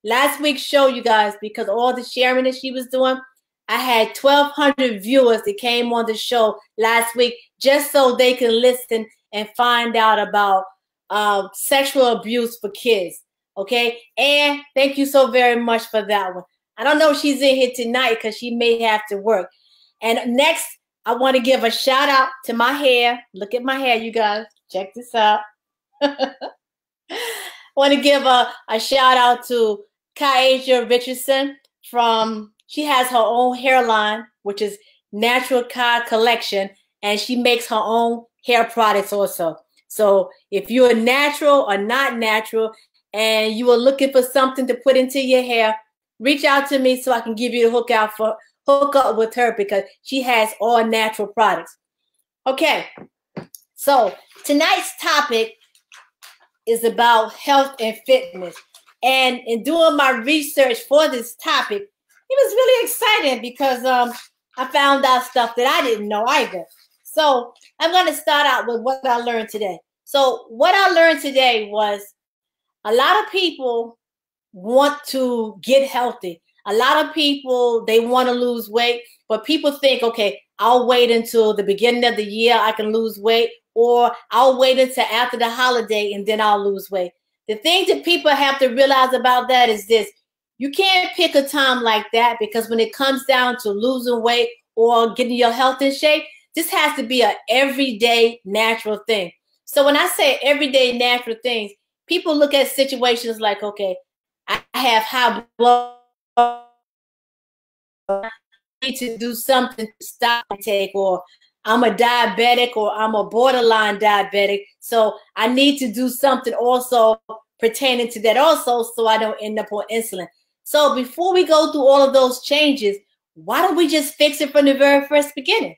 last week's show, you guys, because all the sharing that she was doing, I had 1,200 viewers that came on the show last week just so they can listen and find out about sexual abuse for kids. Okay, and thank you so very much for that one. I don't know if she's in here tonight because she may have to work. And next, I want to give a shout out to my hair. Look at my hair, you guys. Check this out. I want to give a shout out to Kaija Richardson she has her own hairline, which is Natural Kai Collection, and she makes her own hair products also. So if you're natural or not natural and you are looking for something to put into your hair, reach out to me so I can give you the hook up with her because she has all natural products. Okay, so tonight's topic is about health and fitness. And in doing my research for this topic, it was really exciting because I found out stuff that I didn't know either. So I'm going to start out with what I learned today. So what I learned today was a lot of people want to get healthy. A lot of people, they want to lose weight, but people think, okay, I'll wait until the beginning of the year I can lose weight, or I'll wait until after the holiday and then I'll lose weight. The thing that people have to realize about that is this. You can't pick a time like that because when it comes down to losing weight or getting your health in shape, this has to be an everyday natural thing. So when I say everyday natural things, people look at situations like, okay, I have high blood pressure. I need to do something to stop intake, or I'm a diabetic, or I'm a borderline diabetic. So I need to do something also pertaining to that also so I don't end up on insulin. So before we go through all of those changes, why don't we just fix it from the very first beginning?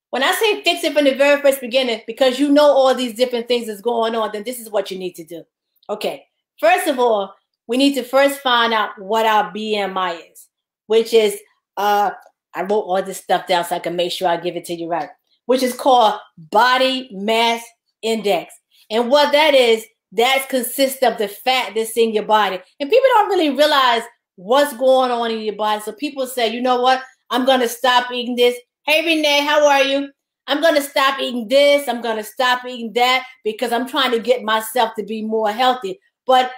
When I say fix it from the very first beginning, because you know all these different things that's going on, then this is what you need to do. Okay, first of all, we need to first find out what our BMI is, which is, I wrote all this stuff down so I can make sure I give it to you right, which is called body mass index. And what that is, that consists of the fat that's in your body. And people don't really realize what's going on in your body. So people say, you know what? I'm going to stop eating this. Hey, Renee, how are you? I'm going to stop eating this. I'm going to stop eating that because I'm trying to get myself to be more healthy. But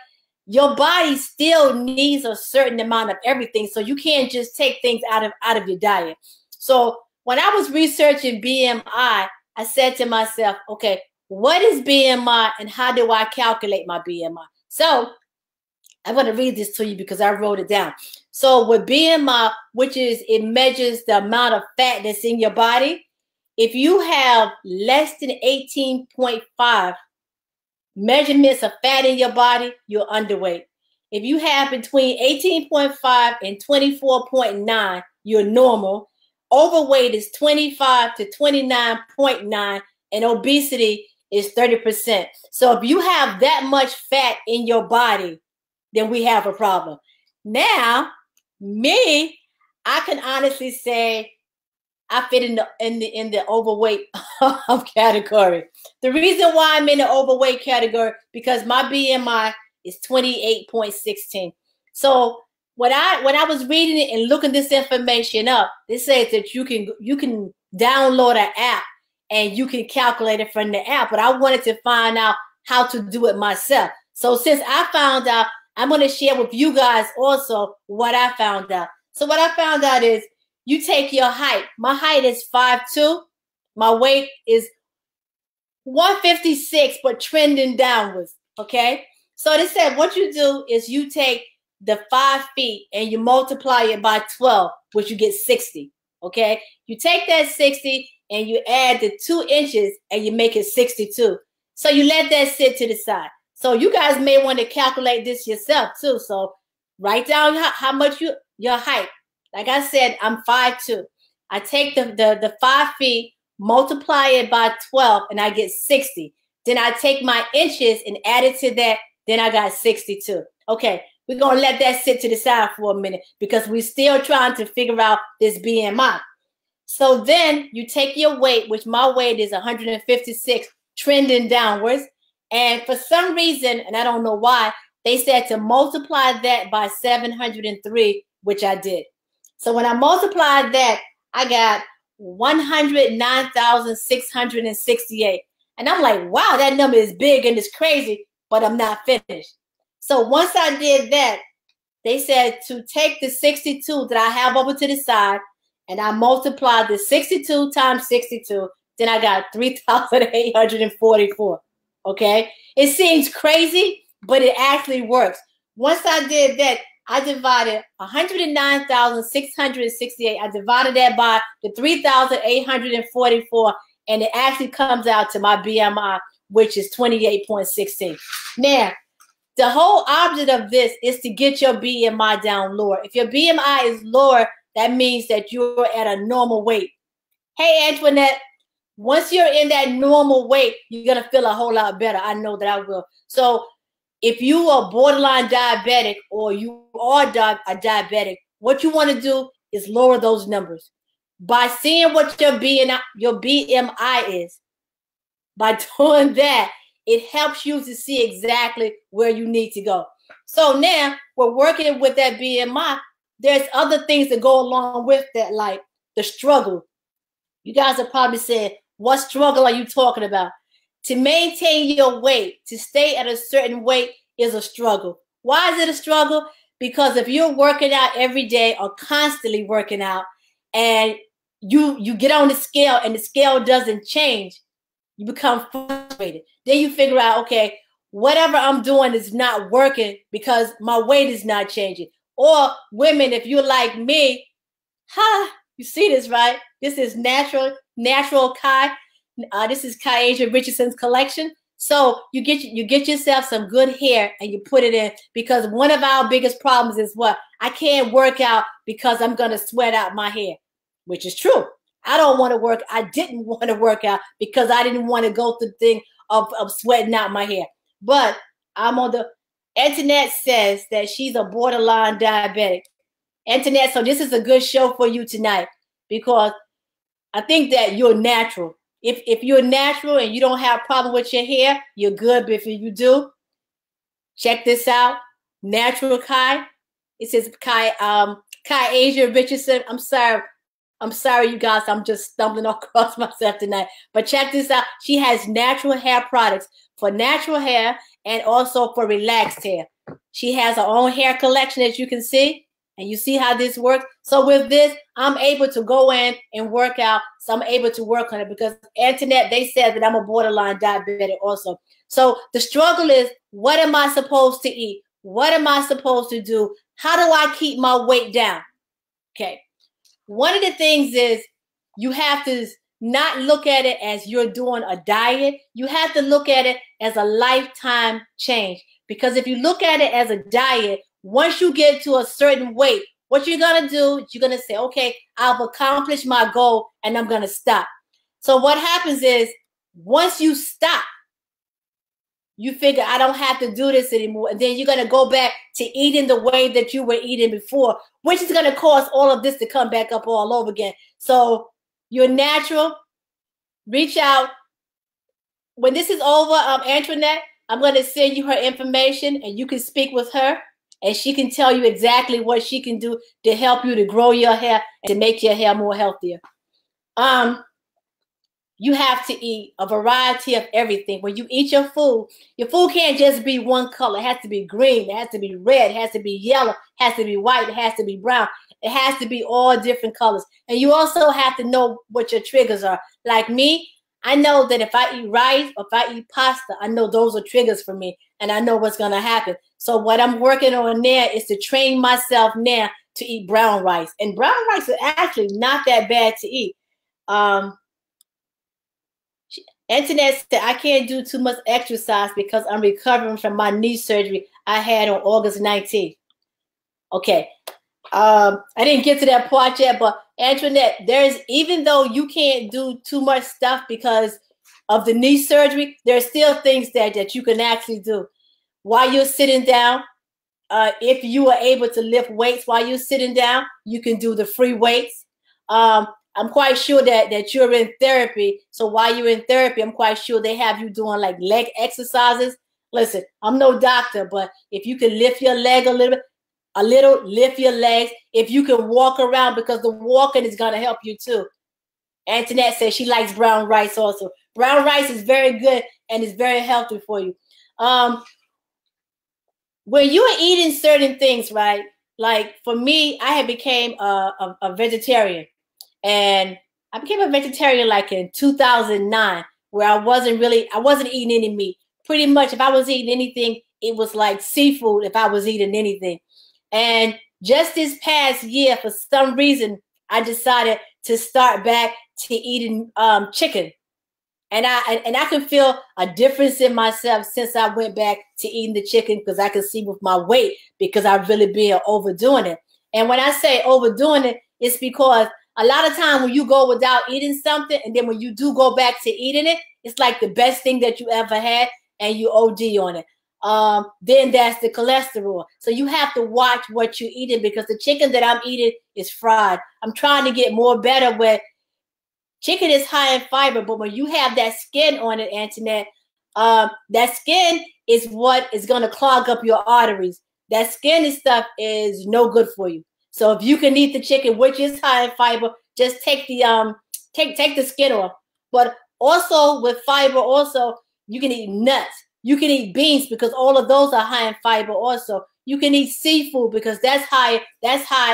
your body still needs a certain amount of everything. So you can't just take things out of your diet. So when I was researching BMI, I said to myself, okay, what is BMI and how do I calculate my BMI? So I'm going to read this to you because I wrote it down. So with BMI, which is it measures the amount of fat that's in your body. If you have less than 18.5 measurements of fat in your body, you're underweight. If you have between 18.5 and 24.9, you're normal. Overweight is 25 to 29.9, and obesity is 30%. So if you have that much fat in your body, then we have a problem. Now, me, I can honestly say I fit in the overweight category. The reason why I'm in the overweight category because my BMI is 28.16. So when I was reading it and looking this information up, it says that you can download an app and you can calculate it from the app. But I wanted to find out how to do it myself. So since I found out, I'm going to share with you guys also what I found out. So what I found out is you take your height. My height is 5'2". My weight is 156, but trending downwards. Okay. So they said what you do is you take the 5 feet and you multiply it by 12, which you get 60. Okay. You take that 60 and you add the 2 inches and you make it 62. So you let that sit to the side. So you guys may want to calculate this yourself too. So write down how much your height. Like I said, I'm 5'2". I take the 5 feet, multiply it by 12, and I get 60. Then I take my inches and add it to that. Then I got 62. Okay, we're going to let that sit to the side for a minute because we're still trying to figure out this BMI. So then you take your weight, which my weight is 156, trending downwards. And for some reason, and I don't know why, they said to multiply that by 703, which I did. So when I multiplied that, I got 109,668. And I'm like, wow, that number is big and it's crazy, but I'm not finished. So once I did that, they said to take the 62 that I have over to the side, and I multiplied the 62 times 62, then I got 3,844. Okay? It seems crazy, but it actually works. Once I did that, I divided 109,668. I divided that by the 3,844, and it actually comes out to my BMI, which is 28.16. Now, the whole object of this is to get your BMI down lower. If your BMI is lower, that means that you're at a normal weight. Hey, Antoinette, once you're in that normal weight, you're going to feel a whole lot better. I know that I will. So if you are borderline diabetic or you are a diabetic, what you want to do is lower those numbers. By seeing what your BMI is, by doing that, it helps you to see exactly where you need to go. So now we're working with that BMI. There's other things that go along with that, like the struggle. You guys are probably saying, what struggle are you talking about? To maintain your weight, to stay at a certain weight is a struggle. Why is it a struggle? Because if you're working out every day or constantly working out and you get on the scale and the scale doesn't change, you become frustrated. Then you figure out, okay, whatever I'm doing is not working because my weight is not changing. Or women, if you're like me, you see this, right? This is natural Kai. This is Kai Asia Richardson's collection. So you get yourself some good hair and you put it in, because one of our biggest problems is what? I can't work out because I'm going to sweat out my hair, which is true. I don't want to work. I didn't want to work out because I didn't want to go through the thing of sweating out my hair. But I'm on the internet says that she's a borderline diabetic. Internet, so this is a good show for you tonight, because I think that you're natural. If you're natural and you don't have a problem with your hair, you're good. But if you do, check this out. Natural Kai. It says Kai Asia Richardson. I'm sorry, you guys. I'm just stumbling across myself tonight. But check this out. She has natural hair products for natural hair and also for relaxed hair. She has her own hair collection, as you can see. And you see how this works? So with this, I'm able to go in and work out. So I'm able to work on it because Antoinette, they said that I'm a borderline diabetic also. So the struggle is, what am I supposed to eat? What am I supposed to do? How do I keep my weight down? Okay. One of the things is you have to not look at it as you're doing a diet. You have to look at it as a lifetime change. Because if you look at it as a diet, once you get to a certain weight, what you're going to do is you're going to say, okay, I've accomplished my goal and I'm going to stop. So what happens is once you stop, you figure I don't have to do this anymore. And then you're going to go back to eating the way that you were eating before, which is going to cause all of this to come back up all over again. So you're natural. Reach out. When this is over, Antoinette, I'm going to send you her information and you can speak with her. And she can tell you exactly what she can do to help you to grow your hair and to make your hair more healthier. You have to eat a variety of everything. When you eat your food can't just be one color. It has to be green. It has to be red. It has to be yellow. It has to be white. It has to be brown. It has to be all different colors. And you also have to know what your triggers are. Like me, I know that if I eat rice or if I eat pasta, I know those are triggers for me. And I know what's going to happen. So what I'm working on now is to train myself now to eat brown rice. And brown rice is actually not that bad to eat. Antoinette said, I can't do too much exercise because I'm recovering from my knee surgery I had on August 19th. Okay. I didn't get to that part yet, but Antoinette, even though you can't do too much stuff because of the knee surgery, there's still things that you can actually do. While you're sitting down, if you are able to lift weights while you're sitting down, you can do the free weights. I'm quite sure that you're in therapy. So while you're in therapy, I'm quite sure they have you doing like leg exercises, Listen, I'm no doctor, but if you can lift your leg a little, lift your legs. If you can walk around, because the walking is going to help you too. Antoinette says she likes brown rice also. Brown rice is very good and is very healthy for you. When you are eating certain things, right? Like for me, I had became a vegetarian, and I became a vegetarian like in 2009, where I wasn't eating any meat. Pretty much, if I was eating anything, it was like seafood. If I was eating anything, and just this past year, for some reason, I decided to start back to eating chicken. And I can feel a difference in myself since I went back to eating the chicken, because I can see with my weight, because I've really been overdoing it. And when I say overdoing it, it's because a lot of time when you go without eating something, and then when you do go back to eating it, it's like the best thing that you ever had, and you OD on it. Then that's the cholesterol. So you have to watch what you're eating, because the chicken that I'm eating is fried. I'm trying to get more better with chicken is high in fiber, but when you have that skin on it, Antoinette, that skin is what is going to clog up your arteries. That skin and stuff is no good for you. So if you can eat the chicken, which is high in fiber, just take the take the skin off. But also with fiber, also you can eat nuts. You can eat beans, because all of those are high in fiber. Also, you can eat seafood, because that's high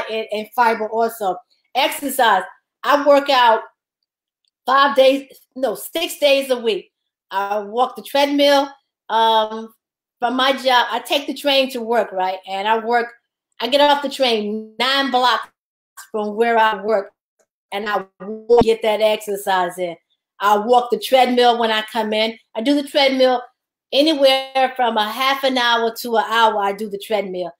in fiber. Also, exercise. I work out 6 days a week. I walk the treadmill. From my job, I take the train to work, right? And I get off the train 9 blocks from where I work, and I get that exercise in. I walk the treadmill when I come in. I do the treadmill anywhere from a half an hour to an hour. I do the treadmill.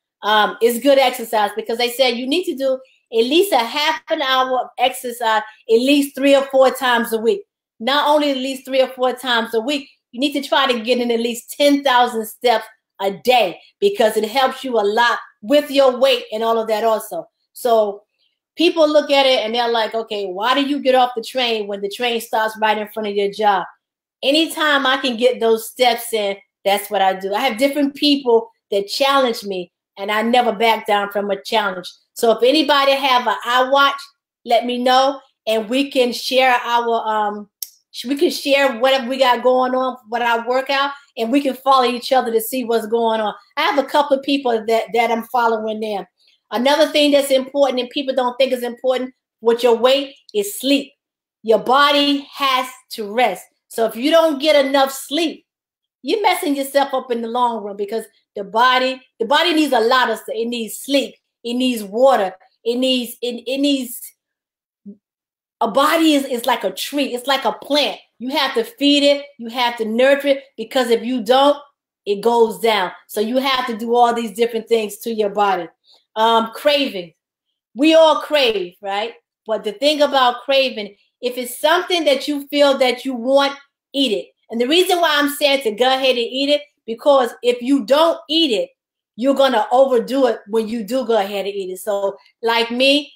It's good exercise, because they said you need to do at least a half an hour of exercise at least 3 or 4 times a week. Not only at least 3 or 4 times a week, you need to try to get in at least 10,000 steps a day, because it helps you a lot with your weight and all of that also. So people look at it and they're like, okay, why do you get off the train when the train stops right in front of your job? Anytime I can get those steps in, that's what I do. I have different people that challenge me, and I never back down from a challenge. So if anybody have an iWatch, let me know, and we can share our whatever we got going on with our workout, and we can follow each other to see what's going on. I have a couple of people that I'm following them. Another thing that's important, and people don't think is important with your weight, is sleep. Your body has to rest. So if you don't get enough sleep, you're messing yourself up in the long run, because the body needs a lot of stuff. It needs sleep. It needs water. It needs a body is like a tree. It's like a plant. You have to feed it. You have to nurture it, because if you don't, it goes down. So you have to do all these different things to your body. Craving. We all crave, right? But the thing about craving, if it's something that you feel that you want, eat it. And the reason why I'm saying to go ahead and eat it, because if you don't eat it, you're going to overdo it when you do go ahead and eat it. So like me,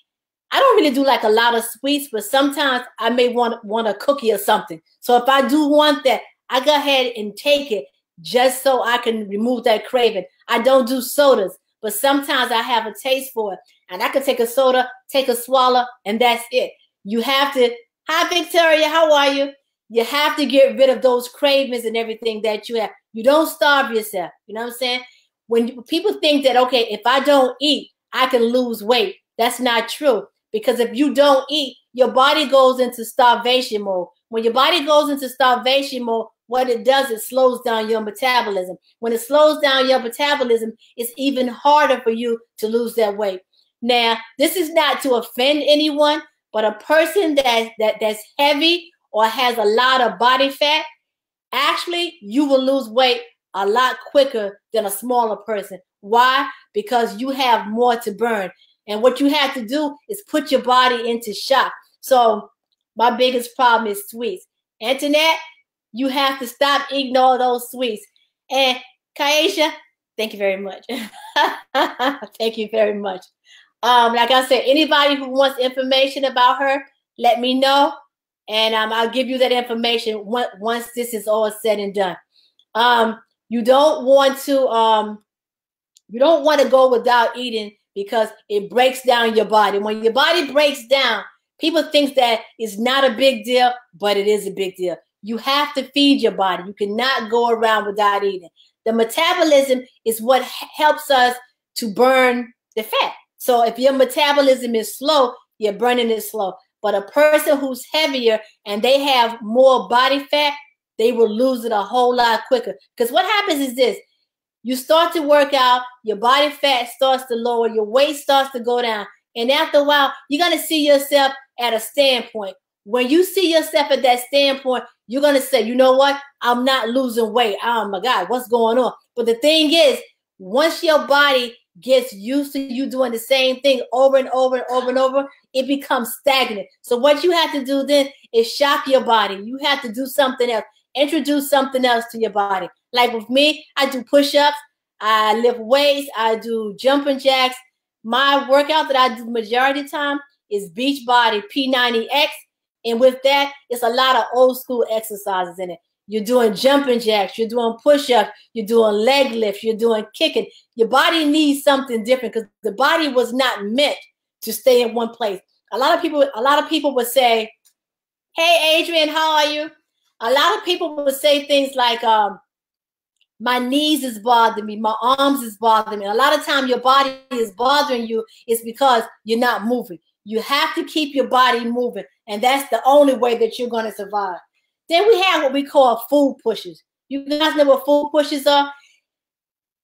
I don't really do like a lot of sweets, but sometimes I may want a cookie or something. So if I do want that, I go ahead and take it just so I can remove that craving. I don't do sodas, but sometimes I have a taste for it. And I can take a soda, take a swallow, and that's it. You have to, hi Victoria, how are you? You have to get rid of those cravings and everything that you have. You don't starve yourself. You know what I'm saying? When people think that, okay, if I don't eat, I can lose weight. That's not true. Because if you don't eat, your body goes into starvation mode. When your body goes into starvation mode, what it does, it slows down your metabolism. When it slows down your metabolism, it's even harder for you to lose that weight. Now, this is not to offend anyone, but a person that's heavy or has a lot of body fat, actually, you will lose weight a lot quicker than a smaller person. Why? Because you have more to burn. And what you have to do is put your body into shock. So my biggest problem is sweets. Antoinette, you have to stop eating all those sweets. And Kaisha, thank you very much. Thank you very much. Like I said, anybody who wants information about her, let me know. And I'll give you that information once this is all said and done. You don't want to go without eating because it breaks down your body. When your body breaks down, people think that it's not a big deal, but it is a big deal. You have to feed your body. You cannot go around without eating. The metabolism is what helps us to burn the fat. So if your metabolism is slow, your burning is slow. But a person who's heavier and they have more body fat, they will lose it a whole lot quicker. Because what happens is this. You start to work out, your body fat starts to lower, your weight starts to go down. And after a while, you're going to see yourself at a standpoint. When you see yourself at that standpoint, you're going to say, you know what? I'm not losing weight. Oh my God, what's going on? But the thing is, once your body gets used to you doing the same thing over and over and over and over, it becomes stagnant. So what you have to do then is shock your body. You have to do something else. Introduce something else to your body. Like with me, I do push-ups, I lift weights, I do jumping jacks. My workout that I do majority of the time is Beachbody P90X. And with that, it's a lot of old school exercises in it. You're doing jumping jacks, you're doing push-ups, you're doing leg lifts, you're doing kicking. Your body needs something different because the body was not meant to stay in one place. A lot of people would say, hey, Adrian, how are you? A lot of people would say things like, my knees is bothering me, my arms is bothering me. A lot of time your body is bothering you is because you're not moving. You have to keep your body moving, and that's the only way that you're going to survive. Then we have what we call food pushes. You guys know what food pushes are?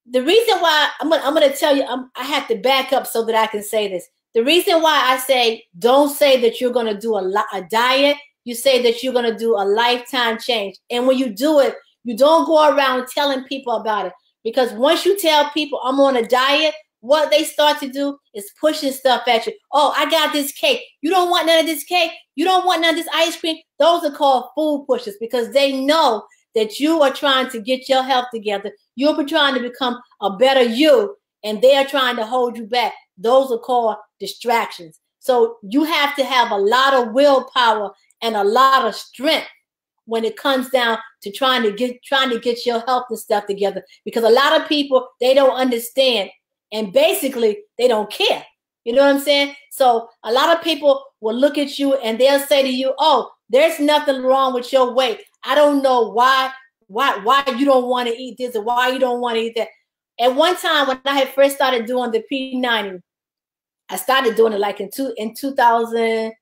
The reason why, I'm going to tell you, I have to back up so that I can say this. The reason why I say don't say that you're going to do a diet, you say that you're going to do a lifetime change. And when you do it, you don't go around telling people about it. Because once you tell people I'm on a diet, what they start to do is pushing stuff at you. Oh, I got this cake. You don't want none of this cake? You don't want none of this ice cream? Those are called food pushes because they know that you are trying to get your health together. You're trying to become a better you, and they are trying to hold you back. Those are called distractions. So you have to have a lot of willpower and a lot of strength when it comes down to trying to get your health and stuff together, because a lot of people, they don't understand, and basically they don't care. You know what I'm saying? So a lot of people will look at you and they'll say to you, oh, there's nothing wrong with your weight. I don't know why you don't want to eat this or why you don't want to eat that. At one time when I had first started doing the P90, I started doing it like in 2000,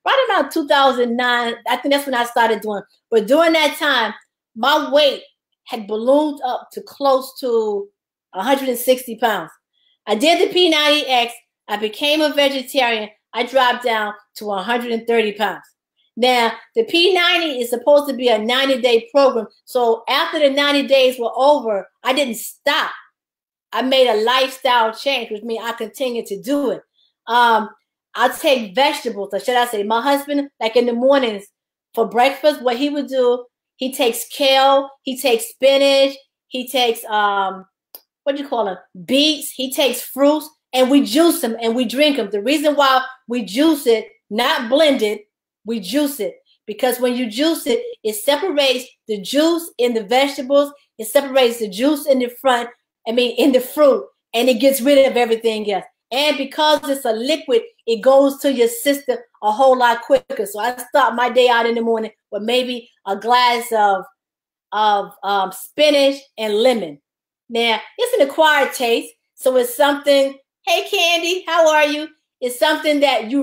right around 2009. I think that's when I started doing it. But during that time, my weight had ballooned up to close to 160 pounds. I did the P90X. I became a vegetarian. I dropped down to 130 pounds. Now, the P90 is supposed to be a 90-day program. So after the 90 days were over, I didn't stop. I made a lifestyle change, which means I continued to do it. I'll take vegetables, or should I say, my husband, like in the mornings for breakfast, what he would do, he takes kale, he takes spinach, he takes, beets, he takes fruits, and we juice them and we drink them. The reason why we juice it, not blend it, we juice it. Because when you juice it, it separates the juice in the vegetables, it separates the juice in the in the fruit, and it gets rid of everything else. And because it's a liquid, it goes to your system a whole lot quicker. So I start my day out in the morning with maybe a glass of spinach and lemon. Now, it's an acquired taste. So it's something, hey, Candy, how are you? It's something that you